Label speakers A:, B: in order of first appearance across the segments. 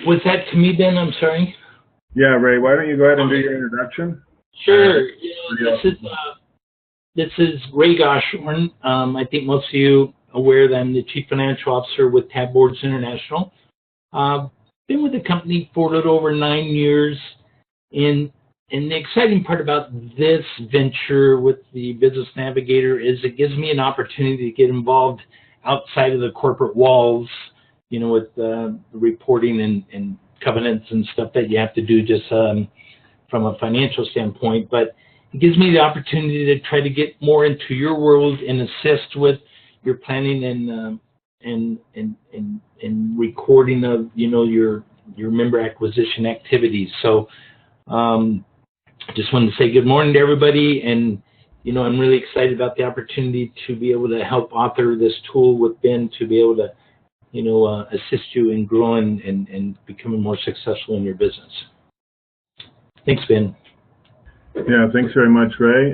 A: Was that to me, Ben? I'm sorry.
B: Yeah, Ray. Why don't you go ahead and do your introduction?
A: Sure. This is Ray Goshorn. I think most of you are aware that I'm the Chief Financial Officer with Tab Boards International. Been with the company for a little over 9 years. And the exciting part about this venture with the Business Navigator is it gives me an opportunity to get involved outside of the corporate walls, you know, with reporting and covenants and stuff that you have to do just from a financial standpoint. But it gives me the opportunity to try to get more into your world and assist with your planning and recording of, you know, your member acquisition activities. So just wanted to say good morning to everybody, and you know, I'm really excited about the opportunity to be able to help author this tool with Ben to be able to, you know, assist you in growing and becoming more successful in your business. Thanks, Ben.
B: Yeah, thanks very much, Ray.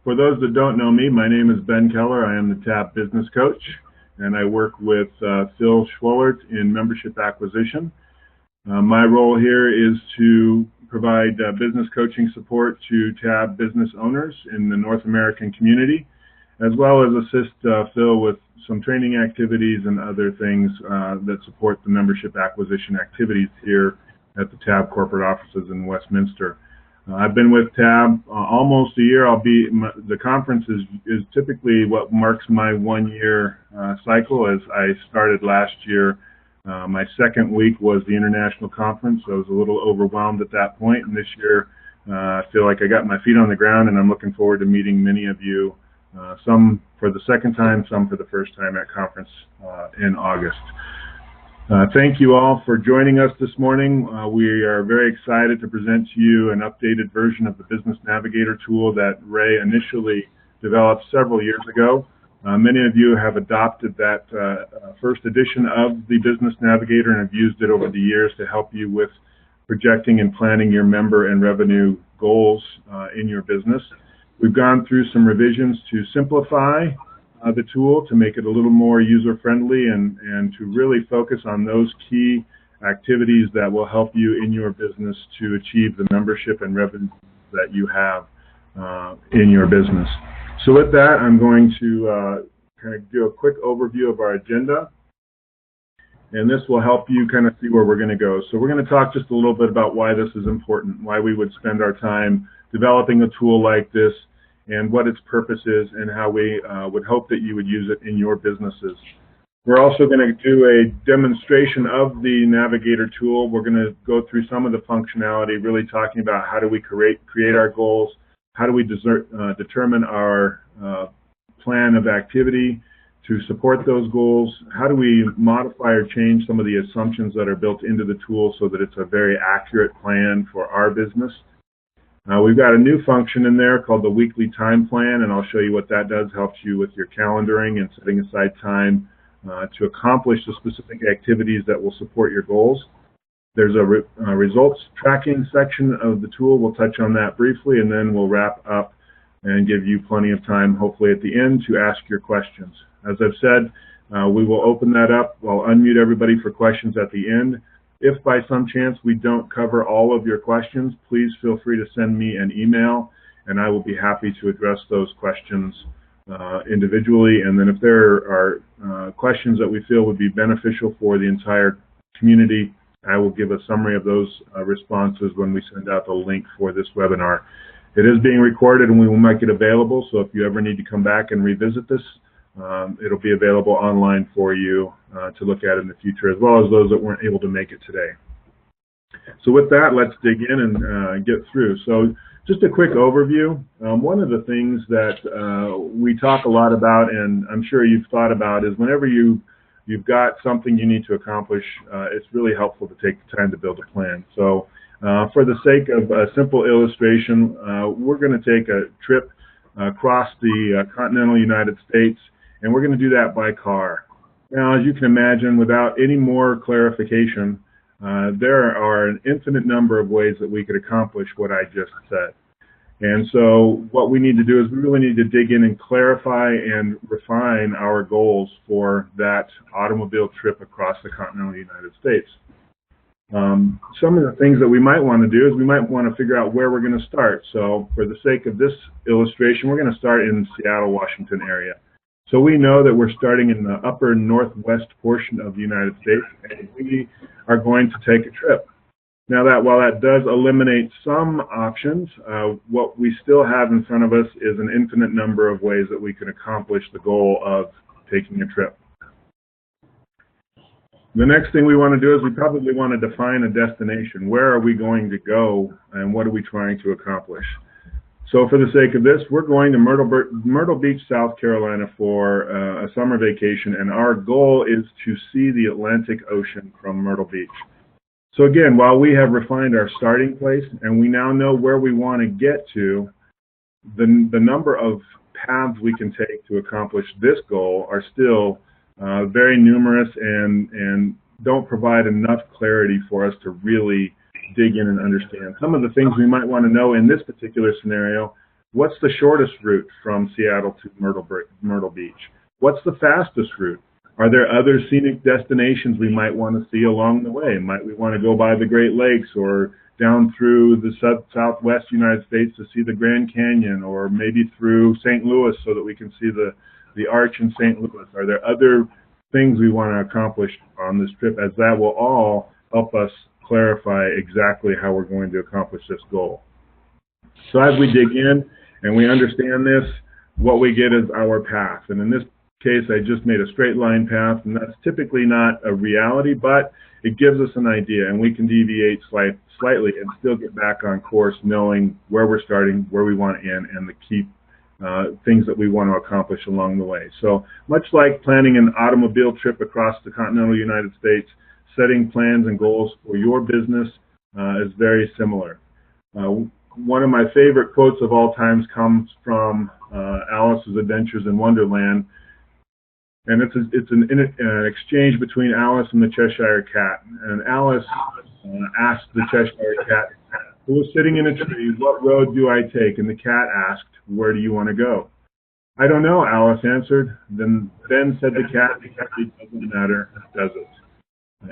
B: For those that don't know me, my name is Ben Keller. I am the TAP Business Coach, and I work with Phil Schwollert in membership acquisition. My role here is to provide business coaching support to TAB business owners in the North American community, as well as assist Phil with some training activities and other things that support the membership acquisition activities here at the TAB corporate offices in Westminster. I've been with TAB almost a year. The conference is typically what marks my 1 year cycle, as I started last year. My second week was the international conference, so I was a little overwhelmed at that point. And this year, I feel like I got my feet on the ground, and I'm looking forward to meeting many of you, some for the second time, some for the first time at conference in August. Thank you all for joining us this morning. We are very excited to present to you an updated version of the Business Navigator tool that Ray initially developed several years ago. Many of you have adopted that first edition of the Business Navigator and have used it over the years to help you with projecting and planning your member and revenue goals in your business. We've gone through some revisions to simplify the tool, to make it a little more user-friendly and to really focus on those key activities that will help you in your business to achieve the membership and revenue that you have in your business. So with that, I'm going to kind of do a quick overview of our agenda, and this will help you kind of see where we're going to go. So we're going to talk just a little bit about why this is important, why we would spend our time developing a tool like this, and what its purpose is, and how we would hope that you would use it in your businesses. We're also going to do a demonstration of the Navigator tool. We're going to go through some of the functionality, really talking about how do we create our goals, how do we determine our plan of activity to support those goals, how do we modify or change some of the assumptions that are built into the tool so that it's a very accurate plan for our business. We've got a new function in there called the weekly time plan, and I'll show you what that does. Helps you with your calendaring and setting aside time to accomplish the specific activities that will support your goals. There's a results tracking section of the tool. We'll touch on that briefly, and then we'll wrap up and give you plenty of time, hopefully at the end, to ask your questions. As I've said, we will open that up. I'll unmute everybody for questions at the end. If by some chance we don't cover all of your questions, please feel free to send me an email, and I will be happy to address those questions individually. And then if there are questions that we feel would be beneficial for the entire community, I will give a summary of those responses when we send out the link for this webinar. It is being recorded, and we will make it available, so if you ever need to come back and revisit this, it'll be available online for you to look at in the future, as well as those that weren't able to make it today. So with that, let's dig in and get through. So just a quick overview. One of the things that we talk a lot about, and I'm sure you've thought about, is whenever you've got something you need to accomplish, it's really helpful to take the time to build a plan. So for the sake of a simple illustration, we're going to take a trip across the continental United States, and we're going to do that by car. Now, as you can imagine, without any more clarification, there are an infinite number of ways that we could accomplish what I just said. And so what we need to do is we really need to dig in and clarify and refine our goals for that automobile trip across the continental United States. Some of the things that we might want to do is we might want to figure out where we're going to start. So for the sake of this illustration, we're going to start in the Seattle, Washington area. So we know that we're starting in the upper northwest portion of the United States, and we are going to take a trip. Now while that does eliminate some options, what we still have in front of us is an infinite number of ways that we can accomplish the goal of taking a trip. The next thing we want to do is we probably want to define a destination. Where are we going to go, and what are we trying to accomplish? So for the sake of this, we're going to Myrtle Beach, South Carolina for a summer vacation, and our goal is to see the Atlantic Ocean from Myrtle Beach. So again, while we have refined our starting place and we now know where we want to get to, the number of paths we can take to accomplish this goal are still very numerous and don't provide enough clarity for us to really dig in and understand. Some of the things we might want to know in this particular scenario: what's the shortest route from Seattle to Myrtle Beach? What's the fastest route? Are there other scenic destinations we might want to see along the way? Might we want to go by the Great Lakes or down through the southwest United States to see the Grand Canyon, or maybe through St. Louis so that we can see the Arch in St. Louis? Are there other things we want to accomplish on this trip, as that will all help us clarify exactly how we're going to accomplish this goal? So as we dig in and we understand this, what we get is our path. And in this case, I just made a straight line path, and that's typically not a reality, but it gives us an idea, and we can deviate slightly and still get back on course, knowing where we're starting, where we want to end, and the key things that we want to accomplish along the way. So much like planning an automobile trip across the continental United States, setting plans and goals for your business is very similar. One of my favorite quotes of all times comes from Alice's Adventures in Wonderland, and it's an exchange between Alice and the Cheshire Cat. And Alice asked the Cheshire Cat, who was sitting in a tree, "What road do I take?" And the cat asked, "Where do you want to go?" "I don't know," Alice answered. Then said the cat, "It doesn't matter, does it?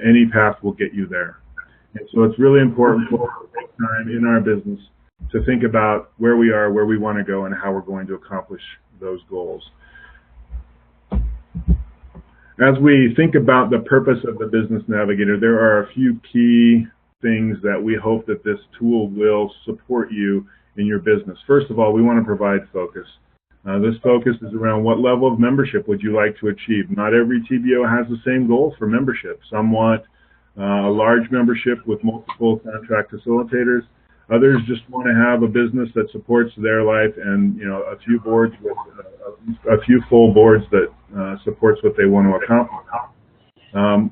B: Any path will get you there." And so it's really important for us to take time in our business to think about where we are, where we want to go, and how we're going to accomplish those goals. As we think about the purpose of the Business Navigator, there are a few key things that we hope that this tool will support you in your business. First of all, we want to provide focus. This focus is around what level of membership would you like to achieve. Not every TBO has the same goal for membership. Some want a large membership with multiple contract facilitators. Others just want to have a business that supports their life, and a few boards with a few full boards that supports what they want to accomplish.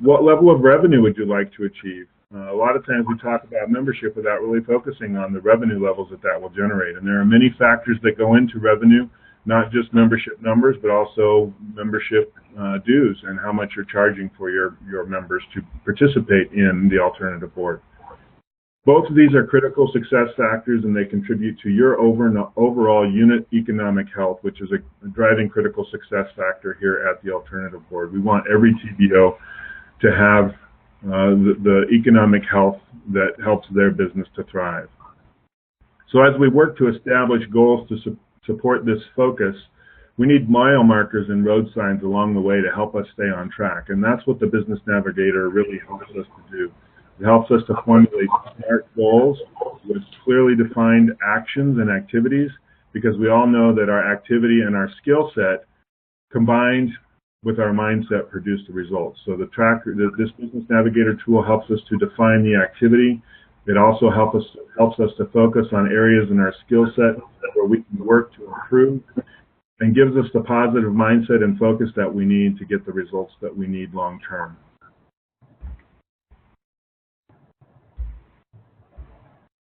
B: What level of revenue would you like to achieve? A lot of times we talk about membership without really focusing on the revenue levels that will generate. And there are many factors that go into revenue, not just membership numbers, but also membership dues and how much you're charging for your members to participate in the alternative board. Both of these are critical success factors, and they contribute to your overall unit economic health, which is a driving critical success factor here at the alternative board. We want every TBO to have the economic health that helps their business to thrive. So as we work to establish goals to support this focus, we need mile markers and road signs along the way to help us stay on track. And that's what the Business Navigator really helps us to do. It helps us to formulate SMART goals with clearly defined actions and activities, because we all know that our activity and our skill set combined with our mindset produce the results. So this Business Navigator tool helps us to define the activity. It also helps us to focus on areas in our skill set where we can work to improve, and gives us the positive mindset and focus that we need to get the results that we need long term.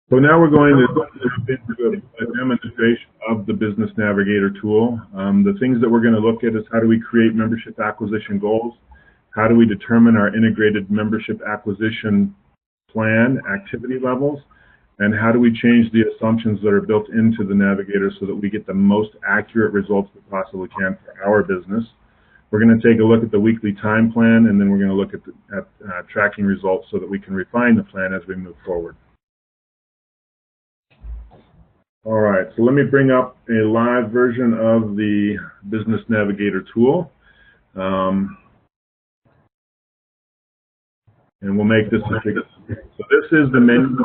B: So now we're going to jump into a demonstration of the Business Navigator tool. The things that we're going to look at is how do we create membership acquisition goals, how do we determine our integrated membership acquisition plan activity levels, and how do we change the assumptions that are built into the Navigator so that we get the most accurate results we possibly can for our business. We're going to take a look at the weekly time plan, and then we're going to look at tracking results so that we can refine the plan as we move forward. All right, so let me bring up a live version of the Business Navigator tool. And we'll make this a big. So this is the menu.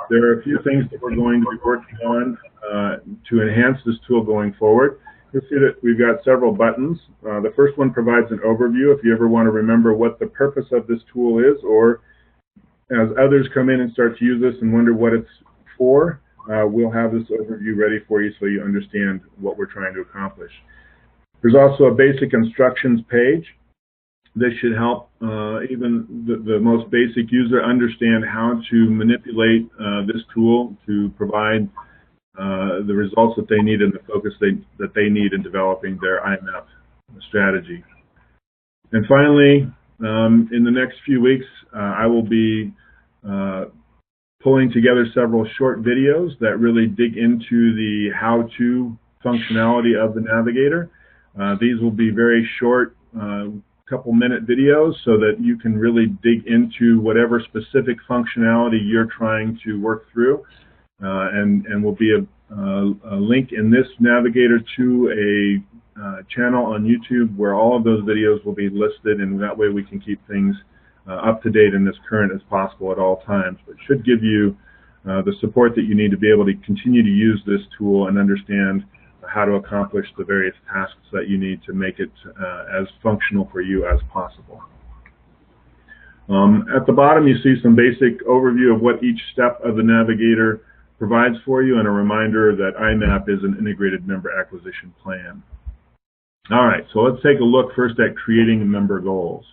B: There are a few things that we're going to be working on to enhance this tool going forward. You'll see that we've got several buttons. The first one provides an overview if you ever want to remember what the purpose of this tool is, or as others come in and start to use this and wonder what it's for, we'll have this overview ready for you so you understand what we're trying to accomplish. There's also a basic instructions page. This should help even the most basic user understand how to manipulate this tool to provide the results that they need and the focus that they need in developing their IMAP strategy. And finally, in the next few weeks, I will be pulling together several short videos that really dig into the how-to functionality of the Navigator. These will be very short, couple-minute videos so that you can really dig into whatever specific functionality you're trying to work through. And will be a link in this Navigator to a channel on YouTube where all of those videos will be listed, and that way we can keep things up to date and as current as possible at all times. But it should give you the support that you need to be able to continue to use this tool and understand how to accomplish the various tasks that you need to make it as functional for you as possible. At the bottom, you see some basic overview of what each step of the Navigator provides for you, and a reminder that IMAP is an integrated member acquisition plan. All right, so let's take a look first at creating member goals.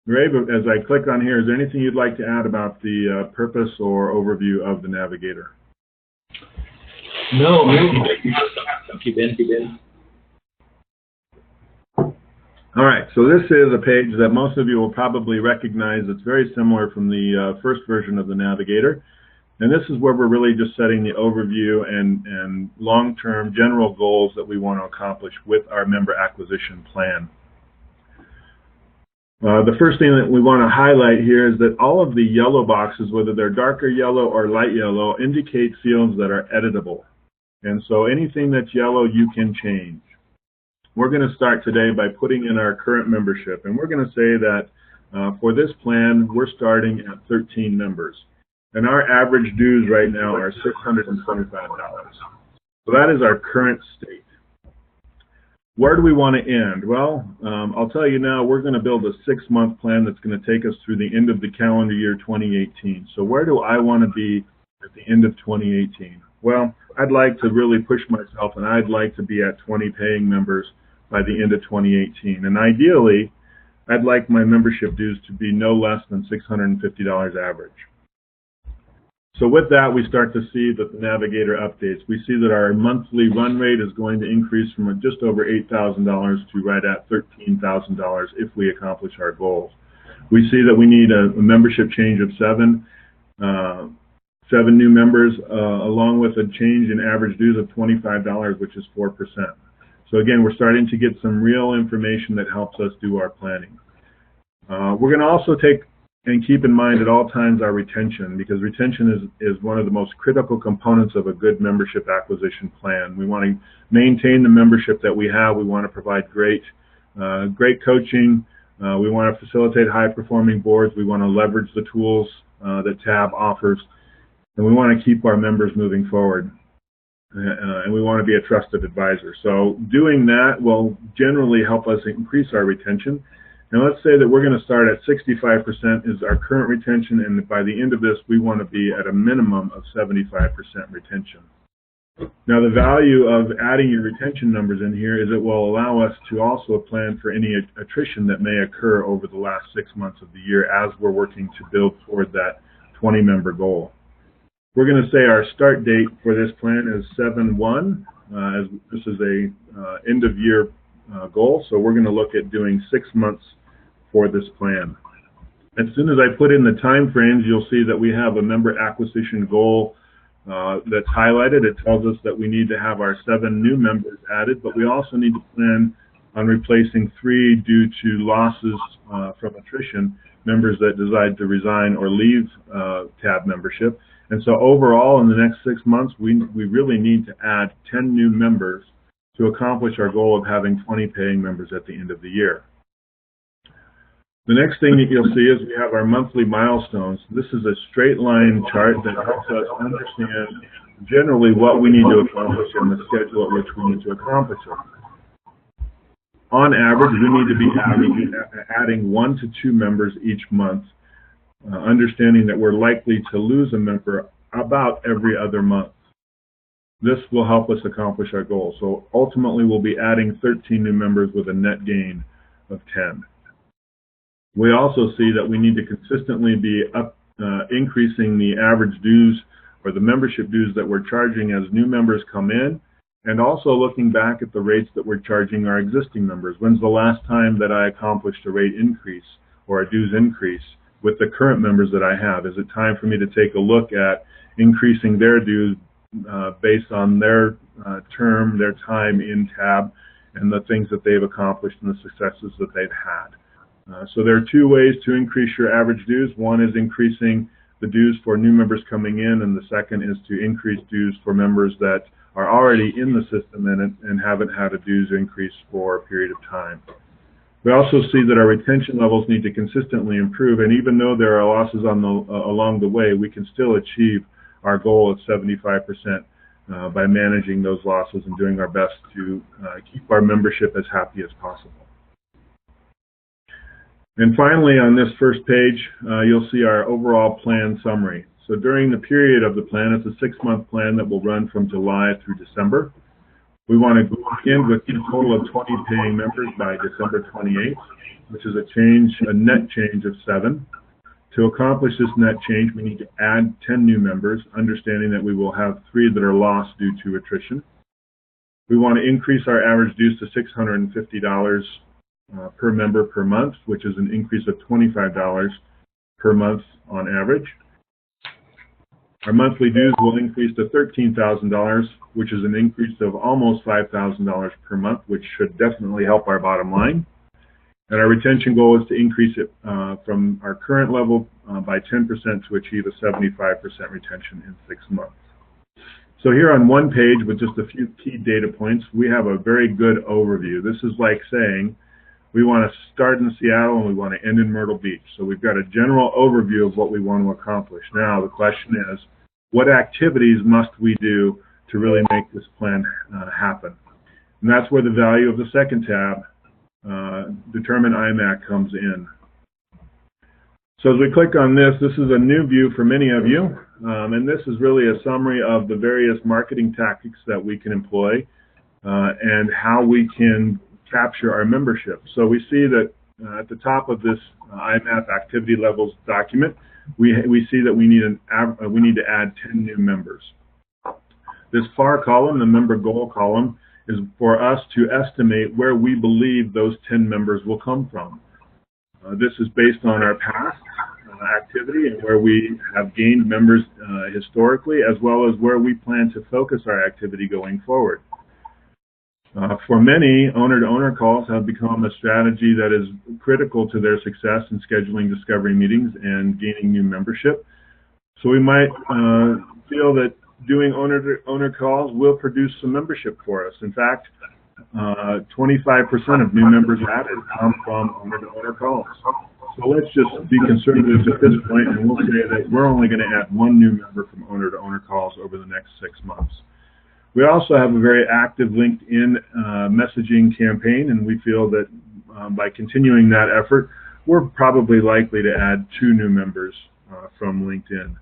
B: Ray, as I click on here, is there anything you'd like to add about the purpose or overview of the Navigator?
A: No, thank you, Ben.
B: All right, so this is a page that most of you will probably recognize. It's very similar from the first version of the Navigator. And this is where we're really just setting the overview and long-term general goals that we want to accomplish with our member acquisition plan. The first thing that we want to highlight here is that all of the yellow boxes, whether they're darker yellow or light yellow, indicate fields that are editable. And so anything that's yellow, you can change. We're going to start today by putting in our current membership. And we're going to say that for this plan, we're starting at 13 members. And our average dues right now are $625. So that is our current state. Where do we want to end? Well, I'll tell you now, we're going to build a 6-month plan that's going to take us through the end of the calendar year 2018. So where do I want to be at the end of 2018? Well, I'd like to really push myself, and I'd like to be at 20 paying members by the end of 2018. And ideally, I'd like my membership dues to be no less than $650 average. So with that, we start to see that the Navigator updates. We see that our monthly run rate is going to increase from just over $8,000 to right at $13,000 if we accomplish our goals. We see that we need a membership change of 7 new members, along with a change in average dues of $25, which is 4%. So again, we're starting to get some real information that helps us do our planning. We're going to also take and keep in mind at all times our retention, because retention is one of the most critical components of a good membership acquisition plan. We want to maintain the membership that we have. We want to provide great coaching. We want to facilitate high-performing boards. We want to leverage the tools that TAB offers. And we want to keep our members moving forward. And we want to be a trusted advisor. So doing that will generally help us increase our retention. And let's say that we're going to start at 65% is our current retention, and by the end of this, we want to be at a minimum of 75% retention. Now, the value of adding your retention numbers in here is it will allow us to also plan for any attrition that may occur over the last 6 months of the year as we're working to build toward that 20-member goal. We're going to say our start date for this plan is 7/1, as this is a end-of-year goal, so we're going to look at doing 6 months for this plan. As soon as I put in the time frames, you'll see that we have a member acquisition goal that's highlighted. It tells us that we need to have our 7 new members added, but we also need to plan on replacing 3 due to losses from attrition, members that decide to resign or leave TAB membership. And so overall, in the next 6 months, we really need to add 10 new members to accomplish our goal of having 20 paying members at the end of the year. The next thing that you'll see is we have our monthly milestones. This is a straight line chart that helps us understand generally what we need to accomplish and the schedule at which we need to accomplish it. On average, we need to be adding 1 to 2 members each month, understanding that we're likely to lose a member about every other month. This will help us accomplish our goal. So ultimately, we'll be adding 13 new members with a net gain of 10. We also see that we need to consistently be increasing the average dues or the membership dues that we're charging as new members come in, and also looking back at the rates that we're charging our existing members. When's the last time that I accomplished a rate increase or a dues increase with the current members that I have? Is it time for me to take a look at increasing their dues based on their term, their time in TAB, and the things that they've accomplished and the successes that they've had? So there are 2 ways to increase your average dues. One is increasing the dues for new members coming in, and the second is to increase dues for members that are already in the system and haven't had a dues increase for a period of time. We also see that our retention levels need to consistently improve, and even though there are losses along the way, we can still achieve our goal of 75% by managing those losses and doing our best to keep our membership as happy as possible. And finally, on this first page, you'll see our overall plan summary. So during the period of the plan, it's a 6-month plan that will run from July through December. We want to begin with a total of 20 paying members by December 28th, which is a net change of 7. To accomplish this net change, we need to add 10 new members, understanding that we will have 3 that are lost due to attrition. We want to increase our average dues to $650 per member per month, which is an increase of $25 per month on average. Our monthly dues will increase to $13,000, which is an increase of almost $5,000 per month, which should definitely help our bottom line. And our retention goal is to increase it from our current level by 10% to achieve a 75% retention in 6 months. So here on one page with just a few key data points, we have a very good overview. This is like saying we want to start in Seattle and we want to end in Myrtle Beach. So we've got a general overview of what we want to accomplish. Now the question is, what activities must we do to really make this plan happen? And that's where the value of the second tab, Determine IMAC, comes in. So as we click on this, this is a new view for many of you, and this is really a summary of the various marketing tactics that we can employ and how we can capture our membership. So we see that at the top of this IMAP activity levels document, we see that we need to add 10 new members. This far column, the member goal column, is for us to estimate where we believe those 10 members will come from. This is based on our past activity and where we have gained members historically, as well as where we plan to focus our activity going forward. For many, owner-to-owner calls have become a strategy that is critical to their success in scheduling discovery meetings and gaining new membership. So we might feel that doing owner-to-owner calls will produce some membership for us. In fact, 25% of new members added come from owner-to-owner calls. So let's just be conservative at this point, and we'll say that we're only going to add 1 new member from owner-to-owner calls over the next 6 months. We also have a very active LinkedIn messaging campaign, and we feel that by continuing that effort, we're probably likely to add 2 new members from LinkedIn.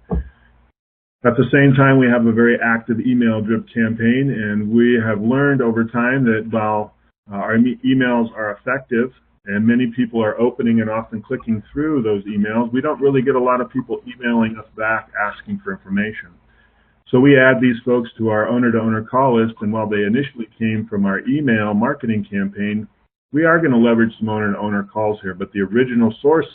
B: At the same time, we have a very active email drip campaign, and we have learned over time that while our emails are effective and many people are opening and often clicking through those emails, we don't really get a lot of people emailing us back asking for information. So we add these folks to our owner-to-owner call list, and while they initially came from our email marketing campaign, we are going to leverage some owner-to-owner calls here, but the original source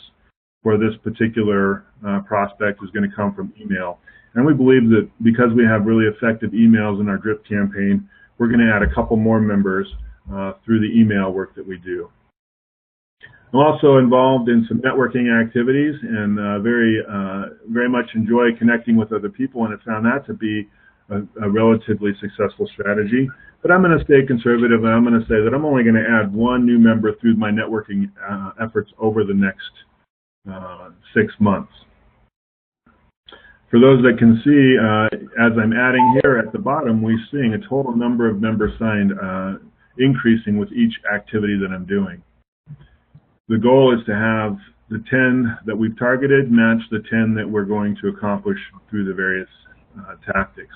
B: for this particular prospect is going to come from email. And we believe that because we have really effective emails in our drip campaign, we're going to add a couple more members through the email work that we do. I'm also involved in some networking activities and very much enjoy connecting with other people, and have found that to be a relatively successful strategy. But I'm going to stay conservative, and I'm going to say that I'm only going to add one new member through my networking efforts over the next 6 months. For those that can see, as I'm adding here at the bottom, we're seeing a total number of members signed increasing with each activity that I'm doing. The goal is to have the 10 that we've targeted match the 10 that we're going to accomplish through the various tactics.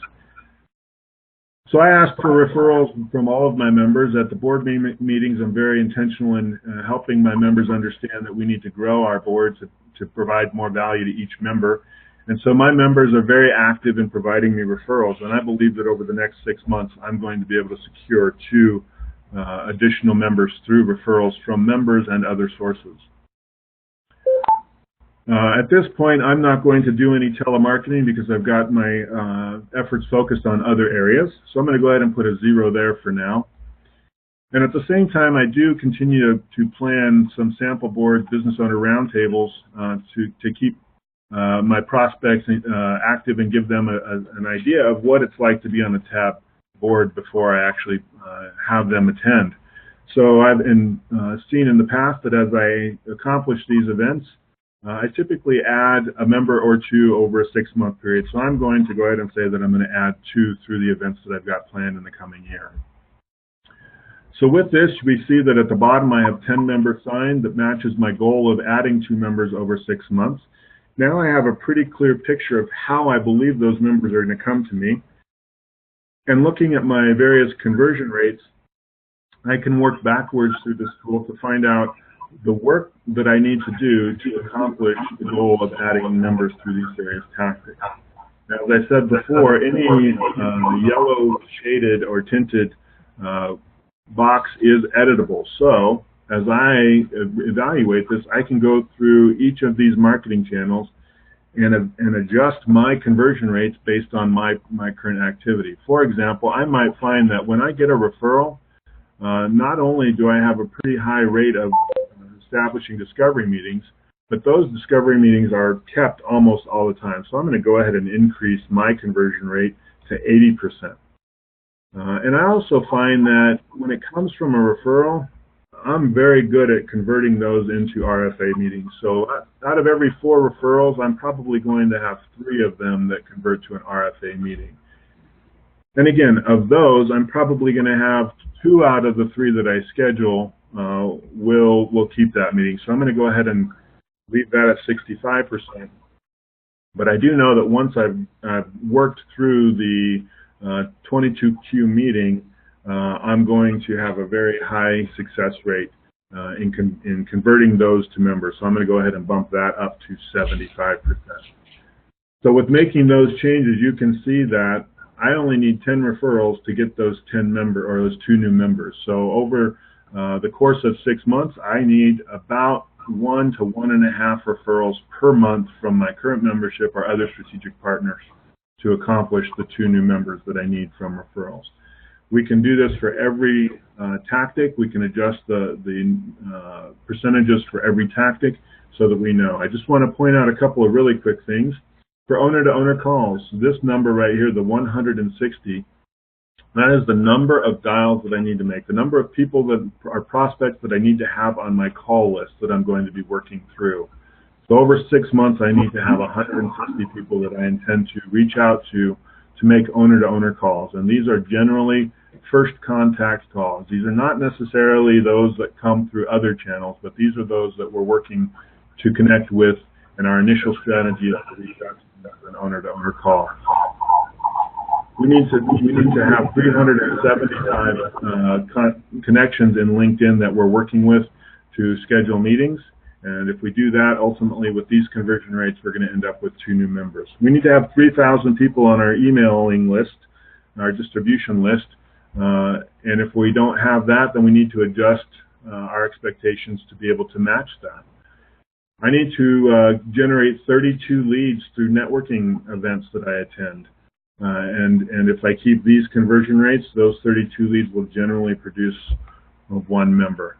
B: So I ask for referrals from all of my members. At the board meetings, I'm very intentional in helping my members understand that we need to grow our board to provide more value to each member. And so my members are very active in providing me referrals, and I believe that over the next 6 months, I'm going to be able to secure 2 additional members through referrals from members and other sources. At this point, I'm not going to do any telemarketing because I've got my efforts focused on other areas. So I'm going to go ahead and put a 0 there for now. And at the same time, I do continue to plan some sample board business owner roundtables to keep my prospects active and give them an idea of what it's like to be on the TAB board before I actually have them attend. So I've seen in the past that as I accomplish these events, I typically add a member or 2 over a 6-month period. So I'm going to go ahead and say that I'm going to add 2 through the events that I've got planned in the coming year. So with this, we see that at the bottom I have 10 members signed that matches my goal of adding 2 members over 6 months. Now I have a pretty clear picture of how I believe those members are going to come to me. And looking at my various conversion rates, I can work backwards through this tool to find out the work that I need to do to accomplish the goal of adding members through these various tactics. Now, as I said before, any yellow shaded or tinted box is editable. So as I evaluate this, I can go through each of these marketing channels and adjust my conversion rates based on my current activity. For example, I might find that when I get a referral, not only do I have a pretty high rate of establishing discovery meetings, but those discovery meetings are kept almost all the time. So I'm going to go ahead and increase my conversion rate to 80%. And I also find that when it comes from a referral, I'm very good at converting those into RFA meetings. So out of every 4 referrals, I'm probably going to have 3 of them that convert to an RFA meeting. And again, of those, I'm probably going to have 2 out of the 3 that I schedule will keep that meeting. So I'm going to go ahead and leave that at 65%. But I do know that once I've worked through the 22Q meeting, I'm going to have a very high success rate in converting those to members. So I'm going to go ahead and bump that up to 75%. So with making those changes, you can see that I only need 10 referrals to get those 10 member or those 2 new members. So over the course of 6 months, I need about 1 to 1.5 referrals per month from my current membership or other strategic partners to accomplish the 2 new members that I need from referrals. We can do this for every tactic. We can adjust the percentages for every tactic so that we know. I just want to point out a couple of really quick things. For owner-to-owner calls, this number right here, the 160, that is the number of dials that I need to make, the number of people that are prospects that I need to have on my call list that I'm going to be working through. So over 6 months, I need to have 160 people that I intend to reach out to make owner-to-owner calls. And these are generally first contact calls. These are not necessarily those that come through other channels, but these are those that we're working to connect with, and our initial strategy is to reach out to an owner-to-owner call. We need to have 375 connections in LinkedIn that we're working with to schedule meetings. And if we do that, ultimately with these conversion rates, we're going to end up with 2 new members. We need to have 3,000 people on our emailing list, our distribution list. And if we don't have that, then we need to adjust our expectations to be able to match that. I need to generate 32 leads through networking events that I attend. And if I keep these conversion rates, those 32 leads will generally produce one member.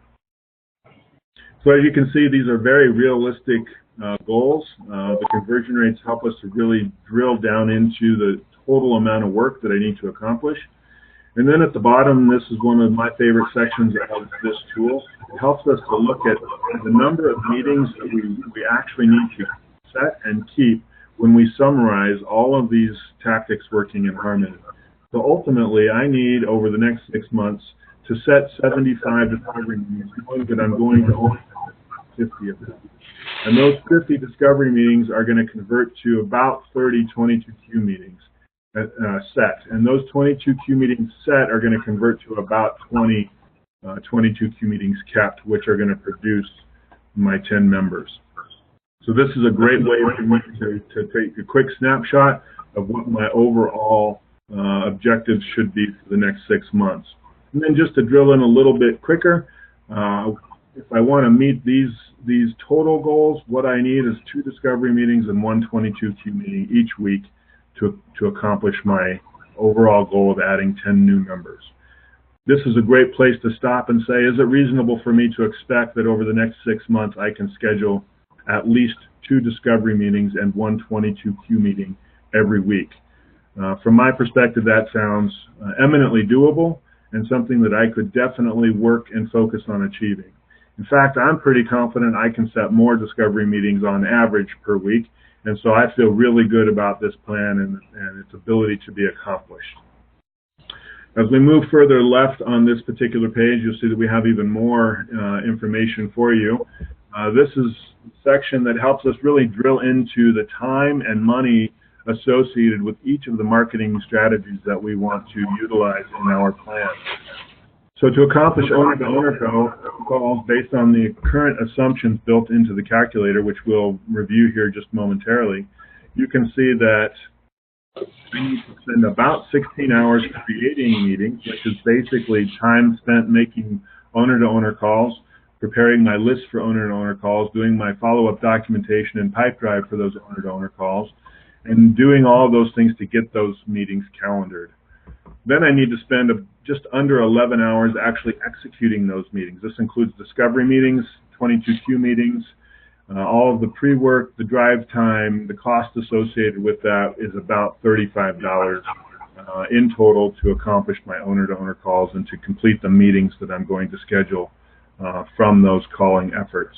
B: So as you can see, these are very realistic goals. The conversion rates help us to really drill down into the total amount of work that I need to accomplish. And then at the bottom, this is one of my favorite sections of this tool. It helps us to look at the number of meetings that we actually need to set and keep when we summarize all of these tactics working in harmony. So ultimately, I need, over the next 6 months, to set 75 discovery meetings, knowing that I'm going to only have 50 of them. And those 50 discovery meetings are going to convert to about 30 22Q meetings set. And those 22Q meetings set are going to convert to about 20 22Q meetings kept, which are going to produce my 10 members. So this is a great way for me to take a quick snapshot of what my overall objectives should be for the next 6 months. And then just to drill in a little bit quicker, if I want to meet these total goals, what I need is 2 discovery meetings and 1 22Q meeting each week to accomplish my overall goal of adding 10 new members. This is a great place to stop and say, is it reasonable for me to expect that over the next 6 months I can schedule at least 2 discovery meetings and 1 22Q meeting every week? From my perspective, that sounds eminently doable and something that I could definitely work and focus on achieving. In fact, I'm pretty confident I can set more discovery meetings on average per week, and so I feel really good about this plan and its ability to be accomplished. As we move further left on this particular page, you'll see that we have even more information for you. This is a section that helps us really drill into the time and money associated with each of the marketing strategies that we want to utilize in our plan. So to accomplish owner-to-owner calls based on the current assumptions built into the calculator, which we'll review here just momentarily, you can see that we need to spend about 16 hours creating meetings, which is basically time spent making owner-to-owner calls, preparing my list for owner-to-owner calls, doing my follow-up documentation in Pipedrive for those owner-to-owner calls, and doing all of those things to get those meetings calendared. Then I need to spend just under 11 hours actually executing those meetings. This includes discovery meetings, 22Q meetings, all of the pre-work, the drive time. The cost associated with that is about $35 in total to accomplish my owner-to-owner calls and to complete the meetings that I'm going to schedule from those calling efforts.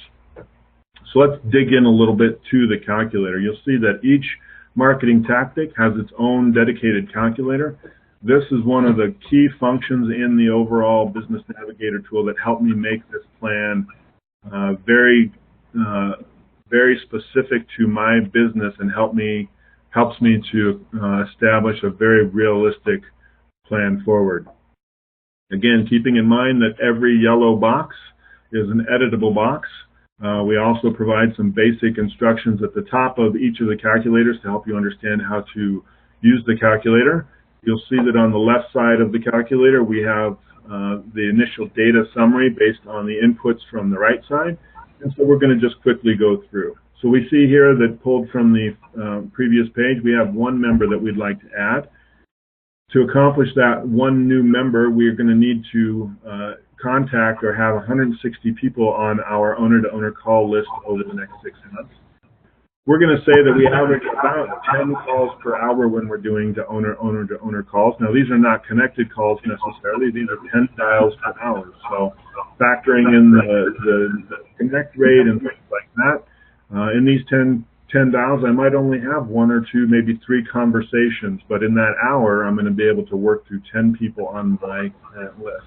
B: So let's dig in a little bit to the calculator. You'll see that each marketing tactic has its own dedicated calculator. This is one of the key functions in the overall Business Navigator tool that helped me make this plan very specific to my business and helps me to establish a very realistic plan forward. Again, keeping in mind that every yellow box is an editable box. We also provide some basic instructions at the top of each of the calculators to help you understand how to use the calculator. You'll see that on the left side of the calculator we have the initial data summary based on the inputs from the right side, and so we're going to just quickly go through. So we see here that pulled from the previous page, we have 1 member that we'd like to add. To accomplish that 1 new member, we're going to need to contact or have 160 people on our owner-to-owner call list over the next 6 months. We're going to say that we average about 10 calls per hour when we're doing the owner-to-owner calls. Now, these are not connected calls necessarily. These are 10 dials per hour. So factoring in the connect rate and things like that, in these 10 dials, I might only have 1 or 2, maybe 3 conversations. But in that hour, I'm going to be able to work through 10 people on my list.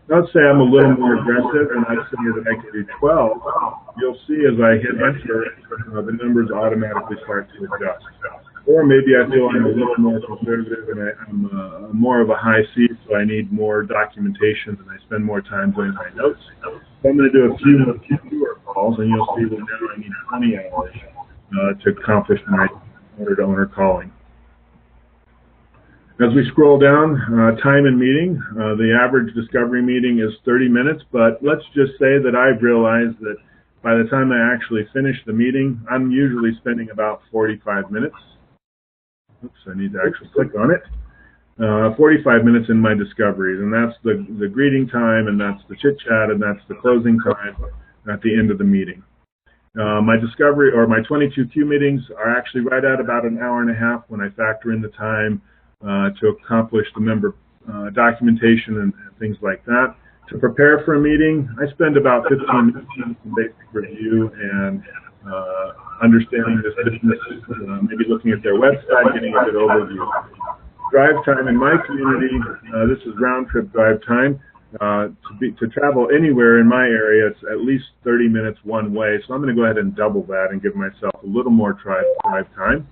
B: Let's say I'm a little more aggressive and I say that I can do 12. You'll see as I hit enter, the numbers automatically start to adjust. Or maybe I feel I'm a little more conservative and I'm more of a high C, so I need more documentation and I spend more time doing my notes. So I'm going to do a few fewer calls, and you'll see that now I need 20 hours to accomplish my owner-to-owner calling. As we scroll down, time and meeting, the average discovery meeting is 30 minutes, but let's just say that I've realized that by the time I actually finish the meeting, I'm usually spending about 45 minutes. Oops, I need to actually click on it. 45 minutes in my discoveries, and that's the greeting time, and that's the chit chat, and that's the closing time at the end of the meeting. My discovery, or my 22Q meetings, are actually right at about an hour and a half when I factor in the time to accomplish the member documentation and things like that. To prepare for a meeting, I spend about 15 minutes in basic review and understanding this business, maybe looking at their website, getting a good overview. Drive time in my community, this is round-trip drive time. To travel anywhere in my area, it's at least 30 minutes one way, so I'm going to go ahead and double that and give myself a little more drive time.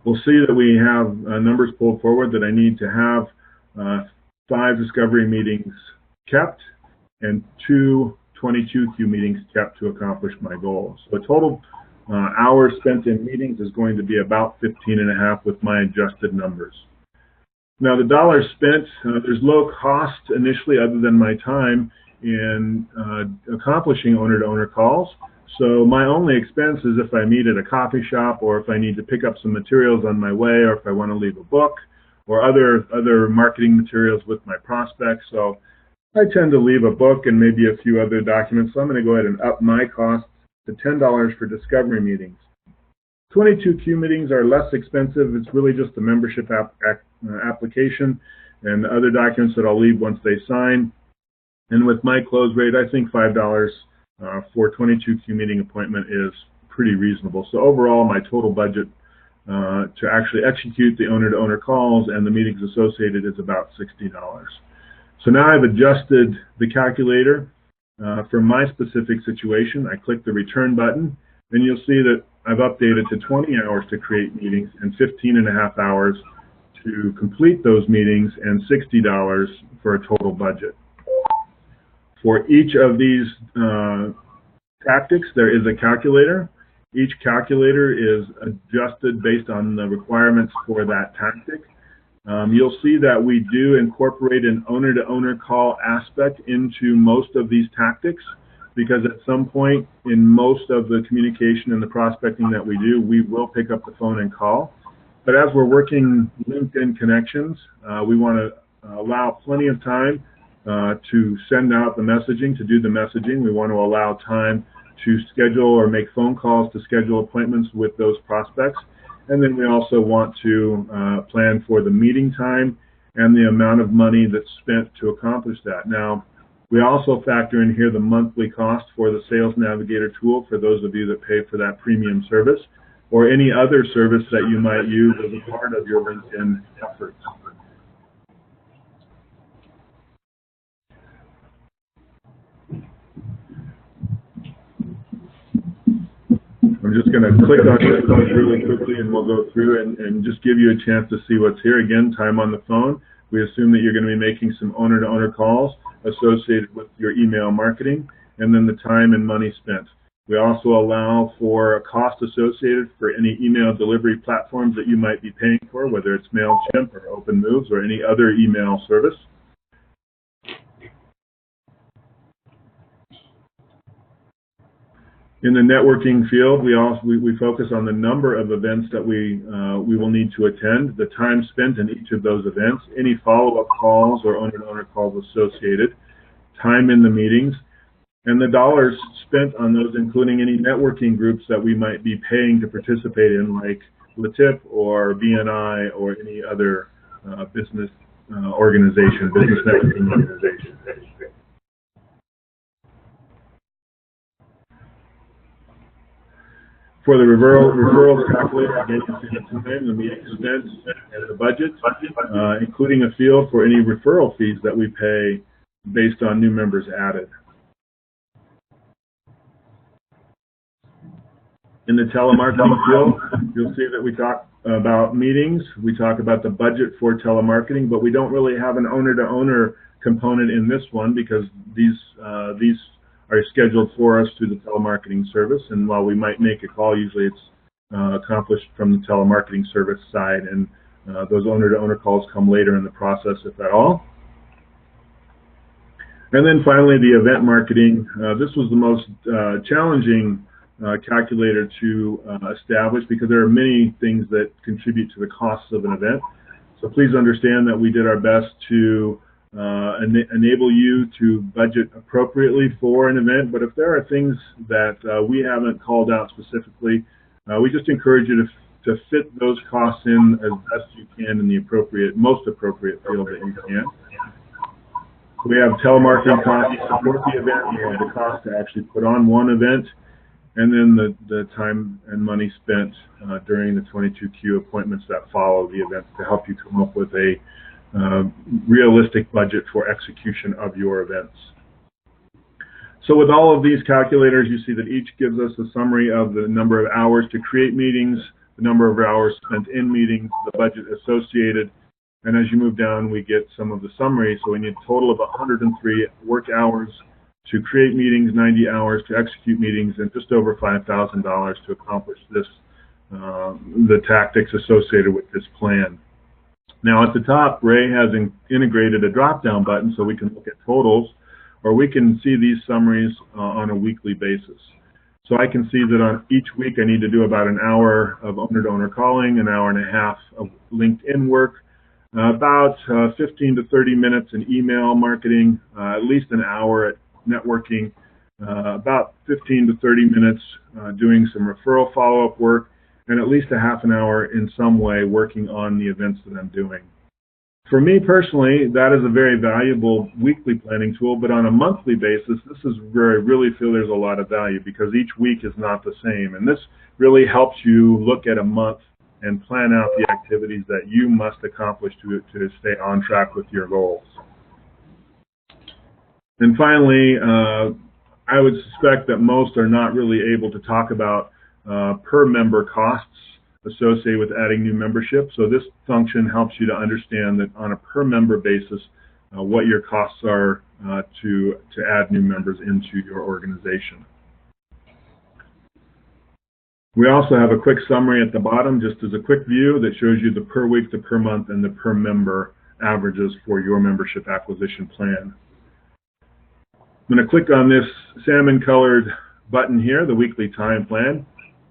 B: We'll see that we have numbers pulled forward that I need to have 5 discovery meetings kept and 2 22Q meetings kept to accomplish my goals. So total hours spent in meetings is going to be about 15.5 with my adjusted numbers. Now the dollars spent, there's low cost initially other than my time in accomplishing owner-to-owner calls. So my only expense is if I meet at a coffee shop, or if I need to pick up some materials on my way, or if I want to leave a book or other marketing materials with my prospects. So I tend to leave a book and maybe a few other documents. So I'm going to go ahead and up my cost to $10 for discovery meetings. 22Q meetings are less expensive. It's really just the membership application and other documents that I'll leave once they sign. And with my close rate, I think $5 for 22Q meeting appointment is pretty reasonable. So overall, my total budget to actually execute the owner-to-owner calls and the meetings associated is about $60. So now I've adjusted the calculator for my specific situation. I click the return button, and you'll see that I've updated to 20 hours to create meetings and 15.5 hours to complete those meetings, and $60 for a total budget. For each of these tactics, there is a calculator. Each calculator is adjusted based on the requirements for that tactic. You'll see that we do incorporate an owner-to-owner call aspect into most of these tactics, because at some point in most of the communication and the prospecting that we do, we will pick up the phone and call. But as we're working LinkedIn connections, we want to allow plenty of time to send out the messaging, to do the messaging. We want to allow time to schedule or make phone calls to schedule appointments with those prospects. And then we also want to plan for the meeting time and the amount of money that's spent to accomplish that. Now, we also factor in here the monthly cost for the Sales Navigator tool for those of you that pay for that premium service, or any other service that you might use as a part of your LinkedIn efforts. I'm just going to click on this really quickly, and we'll go through and just give you a chance to see what's here. Again, time on the phone. We assume that you're going to be making some owner-to-owner calls associated with your email marketing, and then the time and money spent. We also allow for a cost associated for any email delivery platforms that you might be paying for, whether it's MailChimp or OpenMoves or any other email service. In the networking field, we focus on the number of events that we will need to attend, the time spent in each of those events, any follow-up calls or owner-to-owner calls associated, time in the meetings, and the dollars spent on those, including any networking groups that we might be paying to participate in, like LaTip or BNI or any other business organization, business networking organization. For the referrals calculator, again, you see the time, the meeting spent, and the budget, including a field for any referral fees that we pay based on new members added. In the telemarketing field, you'll see that we talk about meetings, we talk about the budget for telemarketing, but we don't really have an owner-to-owner component in this one, because these are scheduled for us through the telemarketing service, and while we might make a call, usually it's accomplished from the telemarketing service side, and those owner-to-owner calls come later in the process, if at all. And then finally, the event marketing. This was the most challenging calculator to establish because there are many things that contribute to the costs of an event. So please understand that we did our best to enable you to budget appropriately for an event, but if there are things that we haven't called out specifically, we just encourage you to fit those costs in as best you can in the most appropriate field that you can. We have telemarketing costs to support the event, we have the cost to actually put on one event, and then the time and money spent during the 22Q appointments that follow the event to help you come up with a realistic budget for execution of your events. So with all of these calculators, you see that each gives us a summary of the number of hours to create meetings, the number of hours spent in meetings, the budget associated, and as you move down, we get some of the summary. So we need a total of 103 work hours to create meetings, 90 hours to execute meetings, and just over $5,000 to accomplish this, the tactics associated with this plan. Now at the top, Ray has integrated a drop-down button so we can look at totals, or we can see these summaries on a weekly basis. So I can see that on each week I need to do about an hour of owner-to-owner calling, an hour and a half of LinkedIn work, about 15 to 30 minutes in email marketing, at least an hour at networking, about 15 to 30 minutes doing some referral follow-up work, and at least a half an hour in some way working on the events that I'm doing. For me personally, that is a very valuable weekly planning tool, but on a monthly basis, this is where I really feel there's a lot of value because each week is not the same, and this really helps you look at a month and plan out the activities that you must accomplish to stay on track with your goals. And finally, I would suspect that most are not really able to talk about per member costs associated with adding new membership. So this function helps you to understand that on a per member basis, what your costs are to add new members into your organization. We also have a quick summary at the bottom, just as a quick view that shows you the per week, the per month, and the per member averages for your membership acquisition plan. I'm going to click on this salmon-colored button here, the weekly time plan.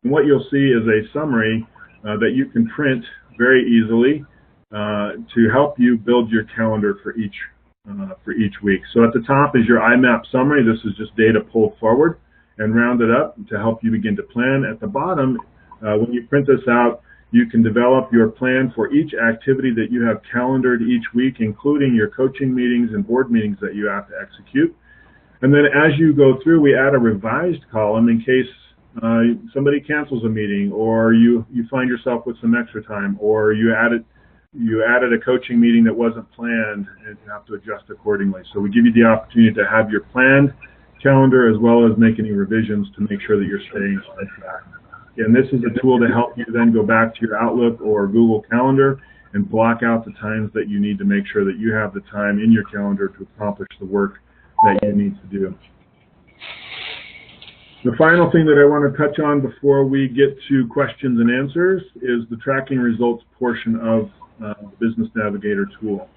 B: And what you'll see is a summary that you can print very easily to help you build your calendar for each week. So at the top is your IMAP summary. This is just data pulled forward and rounded up to help you begin to plan. At the bottom, when you print this out, you can develop your plan for each activity that you have calendared each week, including your coaching meetings and board meetings that you have to execute. And then as you go through, we add a revised column in case somebody cancels a meeting, or you find yourself with some extra time, or you added a coaching meeting that wasn't planned and you have to adjust accordingly. So we give you the opportunity to have your planned calendar as well as make any revisions to make sure that you're staying on track. And this is a tool to help you then go back to your Outlook or Google Calendar and block out the times that you need to make sure that you have the time in your calendar to accomplish the work that you need to do. The final thing that I want to touch on before we get to questions and answers is the tracking results portion of the Business Navigator tool.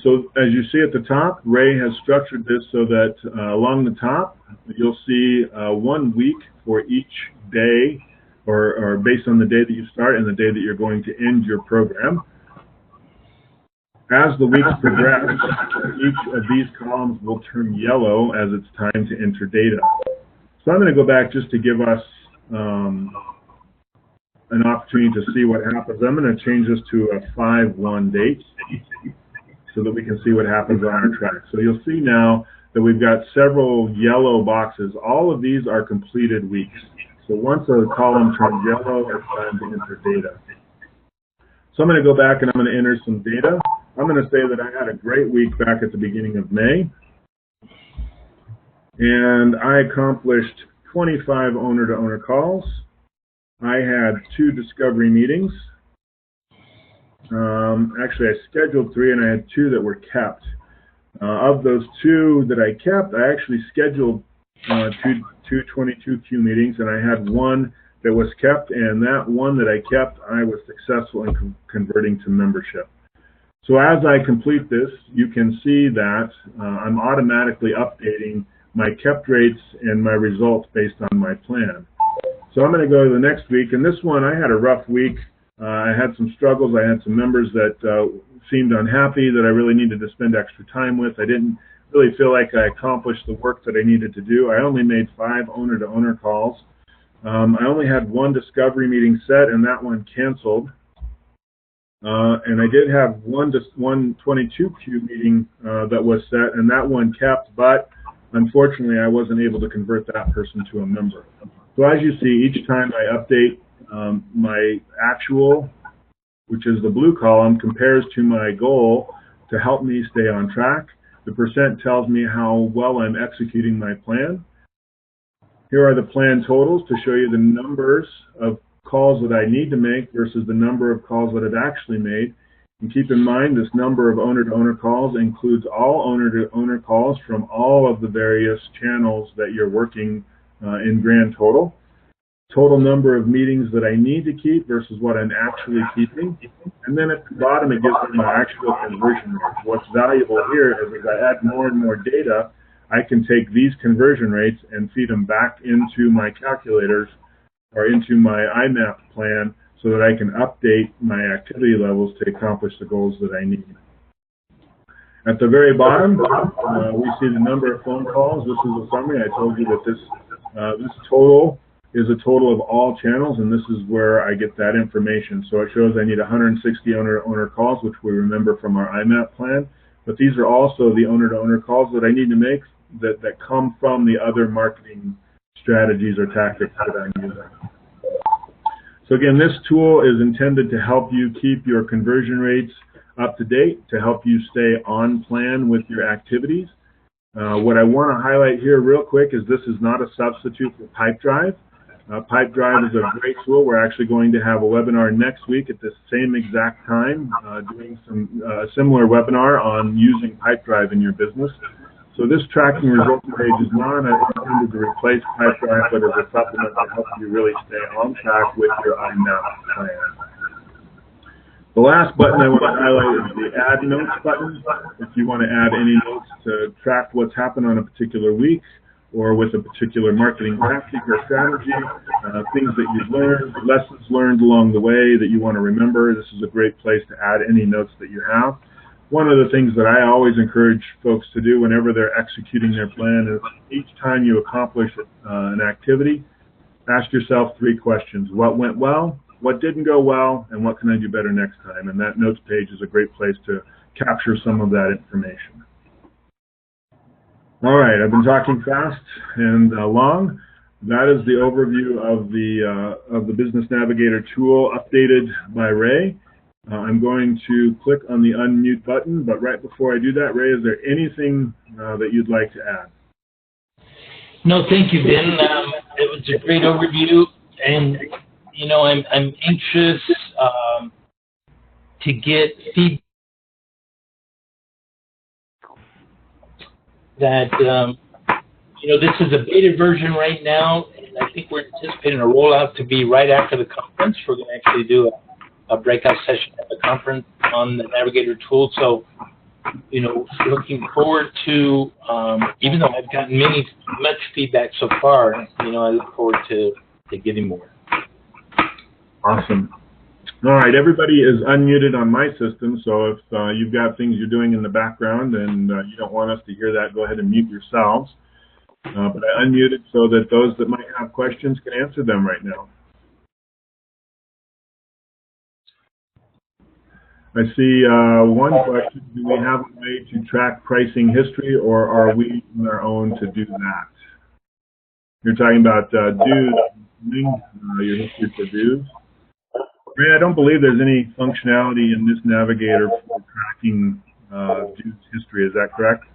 B: So as you see at the top, Ray has structured this so that along the top, you'll see 1 week for each day, or based on the day that you start and the day that you're going to end your program. As the weeks progress, each of these columns will turn yellow as it's time to enter data. So I'm going to go back just to give us an opportunity to see what happens. I'm going to change this to a 5/1 date so that we can see what happens on our track. So you'll see now that we've got several yellow boxes. All of these are completed weeks. So once a column turns yellow, it's time to enter data. So I'm going to go back and I'm going to enter some data. I'm going to say that I had a great week back at the beginning of May. And I accomplished 25 owner-to-owner calls. I had 2 discovery meetings. Actually, I scheduled 3 and I had 2 that were kept. Of those 2 that I kept, I actually scheduled two 22Q meetings, and I had 1 that was kept, and that 1 that I kept, I was successful in converting to membership. So as I complete this, you can see that I'm automatically updating my kept rates and my results based on my plan. So I'm going to go to the next week, and this one I had a rough week. I had some struggles. I had some members that seemed unhappy that I really needed to spend extra time with. I didn't really feel like I accomplished the work that I needed to do. I only made 5 owner-to-owner calls. I only had 1 discovery meeting set, and that one canceled. And I did have one 22Q meeting that was set, and that one kept, but unfortunately I wasn't able to convert that person to a member. So as you see, each time I update my actual, which is the blue column, compares to my goal to help me stay on track. The percent tells me how well I'm executing my plan. Here are the plan totals to show you the numbers of calls that I need to make versus the number of calls that I've actually made. And keep in mind, this number of owner-to-owner calls includes all owner-to-owner calls from all of the various channels that you're working in grand total. Total number of meetings that I need to keep versus what I'm actually keeping. And then at the bottom, it gives me my actual conversion rate. What's valuable here is as I add more and more data, I can take these conversion rates and feed them back into my calculators or into my IMAP plan so that I can update my activity levels to accomplish the goals that I need. At the very bottom, we see the number of phone calls. This is a summary. I told you that this total is a total of all channels, and this is where I get that information. So it shows I need 160 owner-to-owner calls, which we remember from our IMAP plan. But these are also the owner-to-owner calls that I need to make that come from the other marketing strategies or tactics that I'm using. So again, this tool is intended to help you keep your conversion rates up to date, to help you stay on plan with your activities. What I want to highlight here real quick is this is not a substitute for Pipedrive. Pipedrive is a great tool. We're actually going to have a webinar next week at the same exact time, doing some similar webinar on using Pipedrive in your business. So this tracking results page is not intended to replace Pipedrive, but as a supplement to help you really stay on track with your IMAP plan. The last button I want to highlight is the Add Notes button. If you want to add any notes to track what's happened on a particular week or with a particular marketing tactic or strategy, things that you've learned, lessons learned along the way that you want to remember, this is a great place to add any notes that you have. One of the things that I always encourage folks to do whenever they're executing their plan is each time you accomplish an activity, ask yourself 3 questions. What went well? What didn't go well? And what can I do better next time? And that notes page is a great place to capture some of that information. All right, I've been talking fast and long. That is the overview of the Business Navigator tool updated by Ray. I'm going to click on the unmute button, but right before I do that, Ray, is there anything that you'd like to add?
A: No, thank you, Ben. It was a great overview, and you know, I'm anxious to get feedback that you know, this is a beta version right now, and I think we're anticipating a rollout to be right after the conference. We're going to actually do a breakout session at the conference on the Navigator tool. So, you know, looking forward to, even though I've gotten much feedback so far, you know, I look forward to getting more.
B: Awesome. All right, everybody is unmuted on my system, so if you've got things you're doing in the background and you don't want us to hear that, go ahead and mute yourselves. But I unmuted so that those that might have questions can answer them right now. I see one question. Do we have a way to track pricing history, or are we on our own to do that? You're talking about dues, your history for dues. Ray, I don't believe there's any functionality in this Navigator for tracking dues history. Is that correct?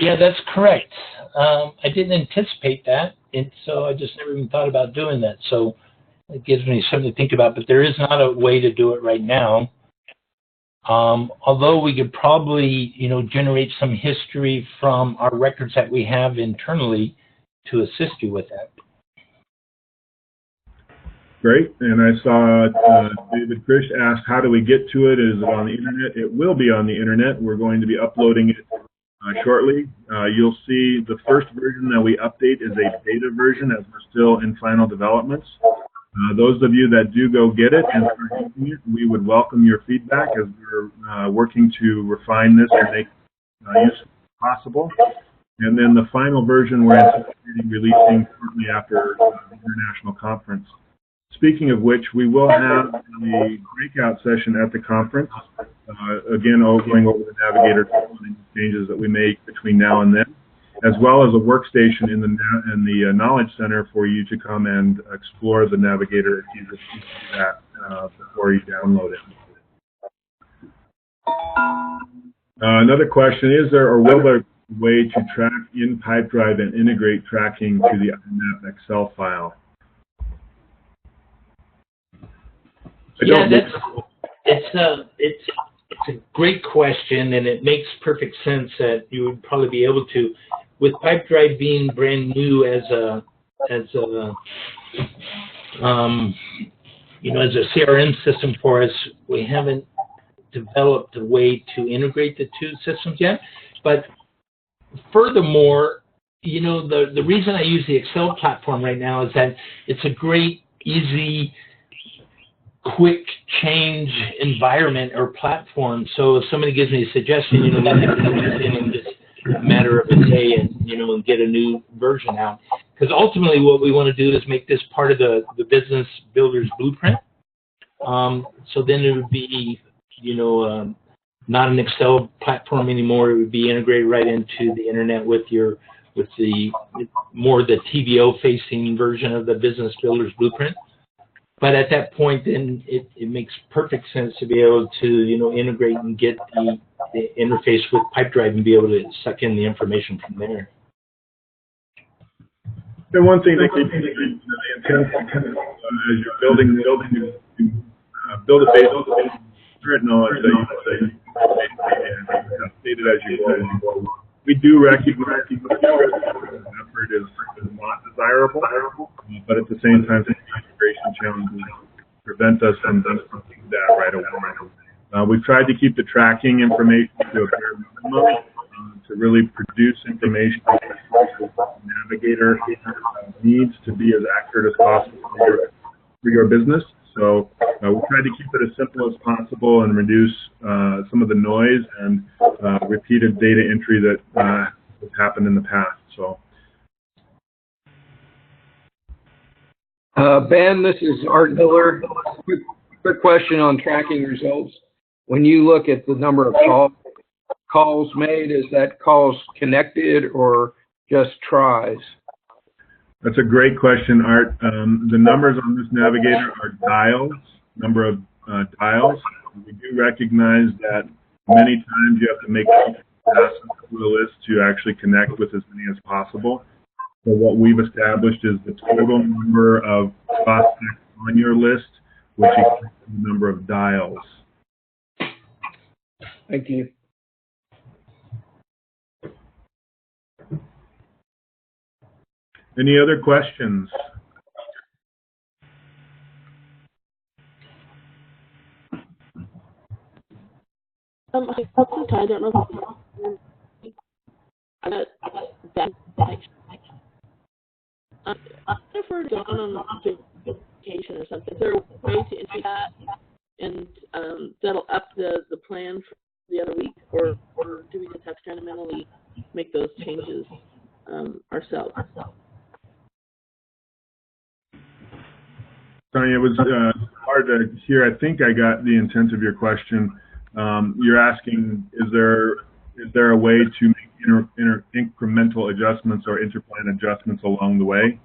A: Yeah, that's correct. I didn't anticipate that, and so I just never even thought about doing that. So it gives me something to think about, but there is not a way to do it right now. Although we could probably, you know, generate some history from our records that we have internally to assist you with that.
B: Great. And I saw David Krish asked, how do we get to it? Is it on the internet? It will be on the internet. We're going to be uploading it shortly. You'll see the first version that we update is a beta version as we're still in final developments. Those of you that do go get it and start using it, we would welcome your feedback as we're working to refine this and make it useful as possible. And then the final version we're anticipating releasing shortly after the international conference. Speaking of which, we will have a breakout session at the conference, again, going over the Navigator tool and changes that we make between now and then, as well as a workstation in the Knowledge Center for you to come and explore the Navigator if you receive that before you download it. Another question, is there or will there be a way to track in Pipedrive and integrate tracking to the IMAP Excel file?
A: Yeah, it's a great question, and it makes perfect sense that you would probably be able to. With Pipedrive being brand new as a CRM system for us, we haven't developed a way to integrate the two systems yet. But furthermore, the reason I use the Excel platform right now is that it's a great, easy, quick change environment or platform. So if somebody gives me a suggestion, then I can use it in just a matter of a day and, and get a new version out. Because ultimately what we want to do is make this part of the Business Builder's Blueprint. So then it would be, not an Excel platform anymore. It would be integrated right into the internet with the more the TVO facing version of the Business Builder's Blueprint. But at that point, then it makes perfect sense to be able to, integrate and get the interface with Pipedrive and be able to suck in the information from there.
B: And one thing to keep in mind as you're building build a base of current knowledge that you update it as you go. We do recognize that effort is not desirable, but at the same time, integration challenges prevent us from doing that right away. We've tried to keep the tracking information to a bare minimum to really produce information that the Navigator needs to be as accurate as possible for your business. So we try to keep it as simple as possible and reduce some of the noise and repeated data entry that has happened in the past. So,
C: Ben, this is Art Miller. Quick question on tracking results. When you look at the number of calls made, is that calls connected or just tries?
B: That's a great question, Art. The numbers on this Navigator are dials, number of dials. We do recognize that many times you have to make adjustments to the list to actually connect with as many as possible. So what we've established is the total number of prospects on your list, which equals the number of dials.
C: Thank you.
B: Any other questions?
D: I don't know if if we're going on vacation or something, is there a way to enter that and that'll up the plan for the other week, or do we just have to kind of mentally make those changes ourselves?
B: Sorry, it was hard to hear. I think I got the intent of your question. You're asking, is there a way to make incremental adjustments or interplan adjustments along the way?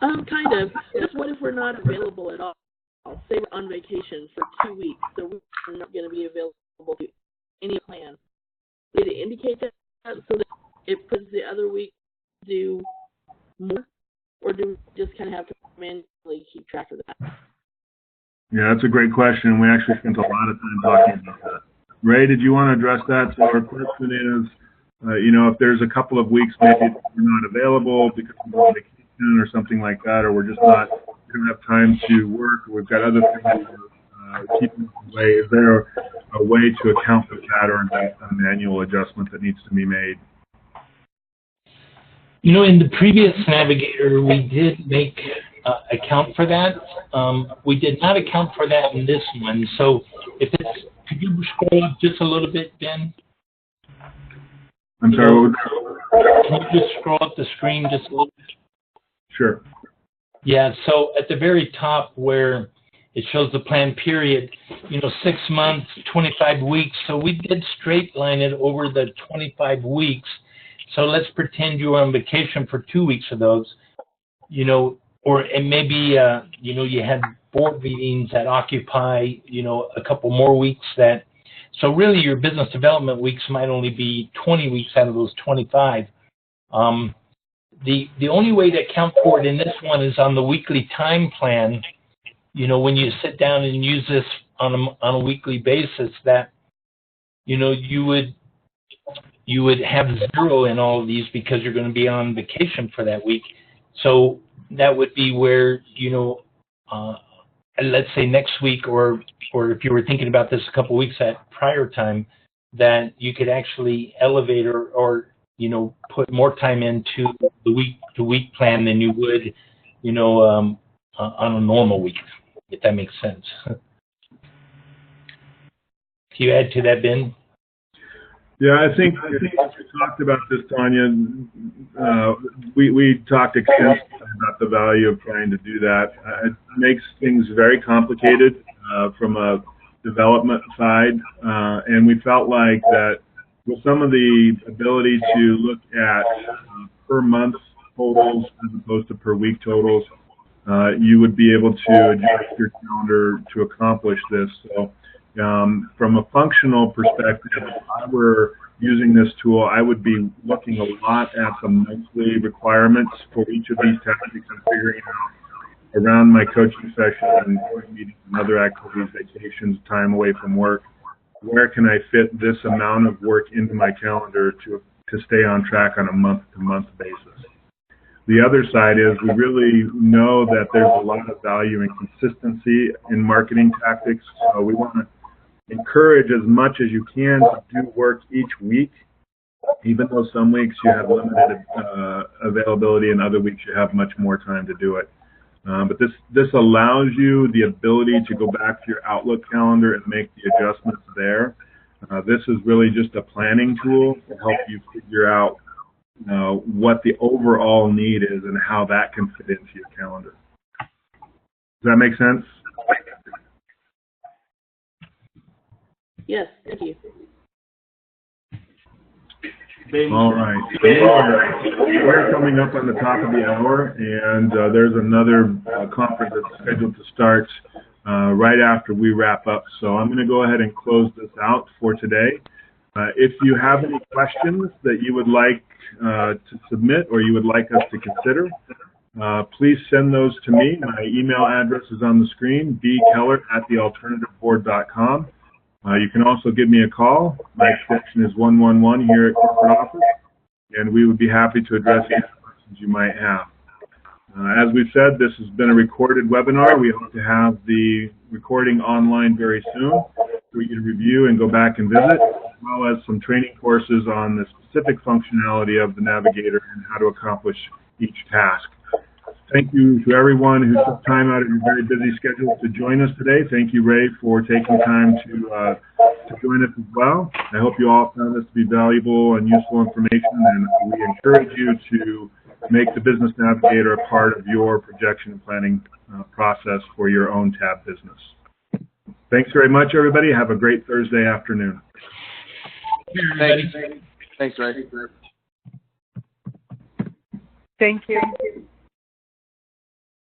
D: Kind of. Just what if we're not available at all? Say we're on vacation for 2 weeks, so we're not going to be available to any plan. Did it indicate that so that it puts the other week do more? Or do we just kind of have to manually keep track of that?
B: Yeah, that's a great question. We actually spent a lot of time talking about that. Ray, did you want to address that? So our question is, if there's a couple of weeks maybe we're not available because we're on vacation, vacation or something like that, or we don't have time to work, or we've got other things keeping us away, is there a way to account for that, or is that a manual adjustment that needs to be made?
A: You know, in the previous Navigator, we did make account for that. We did not account for that in this one. So if it's, could you scroll up just a little bit, Ben?
B: I'm sorry, what was that?
A: Can you just scroll up the screen just a little bit?
B: Sure.
A: Yeah, so at the very top where it shows the plan period, you know, 6 months, 25 weeks. So we did straight line it over the 25 weeks. So let's pretend you were on vacation for 2 weeks of those, you know, or and maybe, you know, you had board meetings that occupy, you know, a couple more weeks that, so really your business development weeks might only be 20 weeks out of those 25. The only way to account for it in this one is on the weekly time plan. You know, when you sit down and use this on a weekly basis, that, you know, you would have 0 in all of these because you're going to be on vacation for that week. So that would be where, you know, let's say next week, or if you were thinking about this a couple weeks at prior time, that you could actually elevate or you know, put more time into the week-to-week plan than you would, you know, on a normal week, if that makes sense. Can you add to that, Ben?
B: Yeah, I think we talked about this, Tanya. We talked extensively about the value of trying to do that. It makes things very complicated from a development side, and we felt like that with some of the ability to look at per month totals as opposed to per week totals, you would be able to adjust your calendar to accomplish this. So from a functional perspective, if I were using this tool, I would be looking a lot at the monthly requirements for each of these tactics and figuring out around my coaching session and meetings and other activities, vacations, time away from work, where can I fit this amount of work into my calendar to stay on track on a month-to-month basis. The other side is we really know that there's a lot of value in consistency in marketing tactics. So we want to encourage as much as you can to do work each week, even though some weeks you have limited availability and other weeks you have much more time to do it. But this allows you the ability to go back to your Outlook calendar and make the adjustments there. This is really just a planning tool to help you figure out what the overall need is and how that can fit into your calendar. Does that make sense?
D: Yes, thank you.
B: All right. We're coming up on the top of the hour, and there's another conference that's scheduled to start right after we wrap up. So I'm going to go ahead and close this out for today. If you have any questions that you would like to submit or you would like us to consider, please send those to me. My email address is on the screen, bkeller@thealternativeboard.com. You can also give me a call. My extension is 111 here at corporate office, and we would be happy to address any questions you might have. As we said, this has been a recorded webinar. We hope to have the recording online very soon for you to review and go back and visit, as well as some training courses on the specific functionality of the Navigator and how to accomplish each task. Thank you to everyone who took time out of your very busy schedule to join us today. Thank you, Ray, for taking time to join us as well. I hope you all found this to be valuable and useful information, and we encourage you to make the Business Navigator a part of your projection and planning process for your own tab business. Thanks very much, everybody. Have a great Thursday afternoon.
C: Thanks, Ray.
E: Thank you.